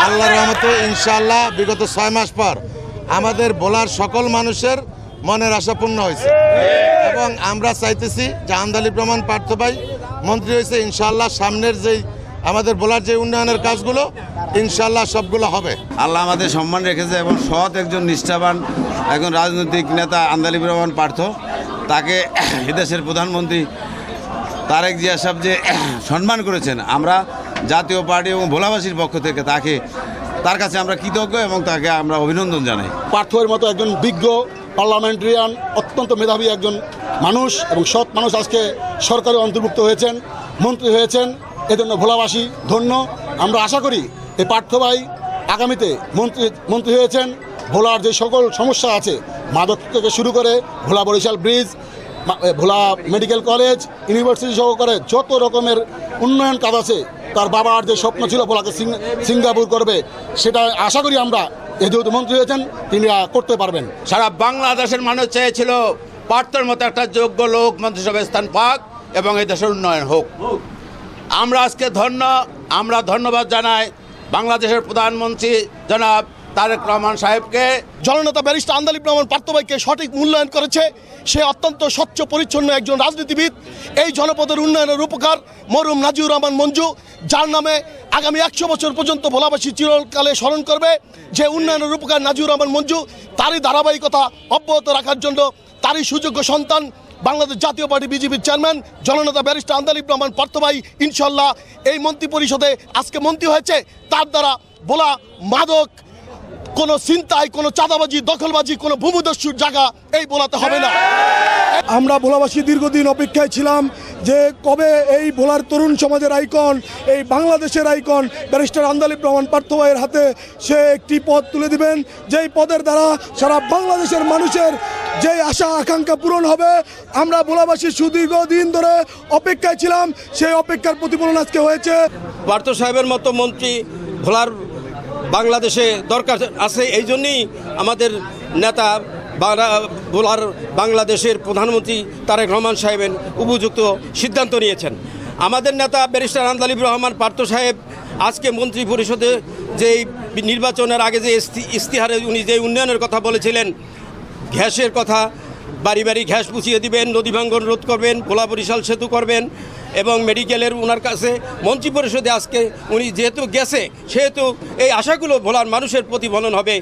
আল্লাহর রহমতে ইনশাআল্লাহ বিগত 6 মাস পর আমাদের ভোলার সকল মানুষের মনের আশা পূর্ণ হয়েছে এবং আমরা চাইতেছি যে আন্দালিব রহমান পার্থ ভাই মন্ত্রী হয়েছে ইনশাআল্লাহ সামনের যেই আমাদের ভোলার যে উন্নয়নের কাজগুলো ইনশাআল্লাহ সবগুলো হবে। আল্লাহ আমাদের সম্মান রেখেছে এবং সৎ একজন নিষ্ঠাবান একজন রাজনৈতিক নেতা আন্দালিব রহমান পার্থ, তাকে এদেশের প্রধানমন্ত্রী তারেক জিয়া সাহেব যে সম্মান করেছেন, আমরা জাতীয় পার্টি এবং ভোলাবাসীর পক্ষ থেকে তার কাছে আমরা কৃতজ্ঞ এবং তাকে আমরা অভিনন্দন জানাই। পার্থের মতো একজন বিজ্ঞ পার্লামেন্টারিয়ান, অত্যন্ত মেধাবী একজন মানুষ এবং সৎ মানুষ আজকে সরকারে অন্তর্ভুক্ত হয়েছেন, মন্ত্রী হয়েছেন, এজন্য ভোলাবাসী ধন্য। আমরা আশা করি এই পার্থ ভাই আগামীতে মন্ত্রী হয়েছেন, ভোলার যে সকল সমস্যা আছে মাদক থেকে শুরু করে ভোলা বরিশাল ব্রিজ, ভোলা মেডিকেল কলেজ, ইউনিভার্সিটি সহকারে যত রকমের উন্নয়ন কাজ আছে, তার বাবার যে স্বপ্ন ছিল ভোলাকে সিঙ্গাপুর করবে, সেটা আশা করি আমরা যেহেতু মন্ত্রী হয়েছেন তিনি করতে পারবেন। সারা বাংলাদেশের মানুষ চেয়েছিল পার্থর মতো একটা যোগ্য লোক মন্ত্রিসভায় স্থান পাক এবং এই দেশের উন্নয়ন হোক। আমরা আজকে আমরা ধন্যবাদ জানাই বাংলাদেশের প্রধানমন্ত্রী জনাব তারেক রহমান সাহেবকে। জননেতা ব্যারিস্টার আন্দালিব রহমান পার্থ ভাইকে সঠিক মূল্যায়ন করেছে। সে অত্যন্ত স্বচ্ছ পরিচ্ছন্ন একজন রাজনীতিবিদ। এই জনপদের উন্নয়নের রূপকার মরহুম নাজিউর রহমান মঞ্জু, যার নামে আগামী 100 বছর পর্যন্ত ভোলাবাসী চিরকালে স্মরণ করবে। যে উন্নয়নের রূপকার নাজিউর রহমান মঞ্জু, তারই ধারাবাহিকতা অব্যাহত রাখার জন্য তারই সুযোগ্য সন্তান বাংলাদেশ জাতীয় পার্টি বিজেপির চেয়ারম্যান জননেতা ব্যারিস্টার আন্দালিব রহমান পার্থ ভাই ইনশাল্লাহ এই মন্ত্রী পরিষদে আজকে মন্ত্রী হয়েছে। তার দ্বারা ভোলা মাদক, কোনো চিন্তায়, কোনো চাঁদাবাজি, দখলবাজি, কোনো ভূমিদস্যুর জায়গা এই ভোলাতে হবে না। আমরা ভোলাবাসী দীর্ঘদিন অপেক্ষায় ছিলাম যে কবে এই ভোলার তরুণ সমাজের আইকন, এই বাংলাদেশের আইকন ব্যারিস্টার আন্দালিব রহমান পার্থ ভাইয়ের হাতে সে একটি পদ তুলে দিবেন, যেই পদের দ্বারা সারা বাংলাদেশের মানুষের যেই আশা আকাঙ্ক্ষা পূরণ হবে। আমরা ভোলাবাসী সুদীর্ঘ দিন ধরে অপেক্ষায় ছিলাম, সেই অপেক্ষার প্রতিফলন আজকে হয়েছে। পার্থ সাহেবের মতো মন্ত্রী ভোলার বাংলাদেশে দরকার আছে, এই জন্যই আমাদের নেতা ভোলার বাংলাদেশের প্রধানমন্ত্রী তারেক রহমান সাহেবের উপযুক্ত সিদ্ধান্ত নিয়েছেন। আমাদের নেতা ব্যারিস্টার আন্দালিব রহমান পার্থ সাহেব আজকে মন্ত্রী পরিষদে যেই নির্বাচনের আগে যে ইস্তিহারে উনি যে উন্নয়নের কথা বলেছিলেন, গ্যাসের কথা, বাড়ি বাড়ি গ্যাস পুষিয়ে দিবেন, নদী ভাঙ্গন রোধ করবেন, ভোলা বরিশাল সেতু করবেন এবং মেডিকেলের ওনার কাছে মন্ত্রী পরিষদে আজকে উনি যেহেতু গেছে, সেহেতু এই আশাগুলো ভোলার মানুষের প্রতিফলন হবে।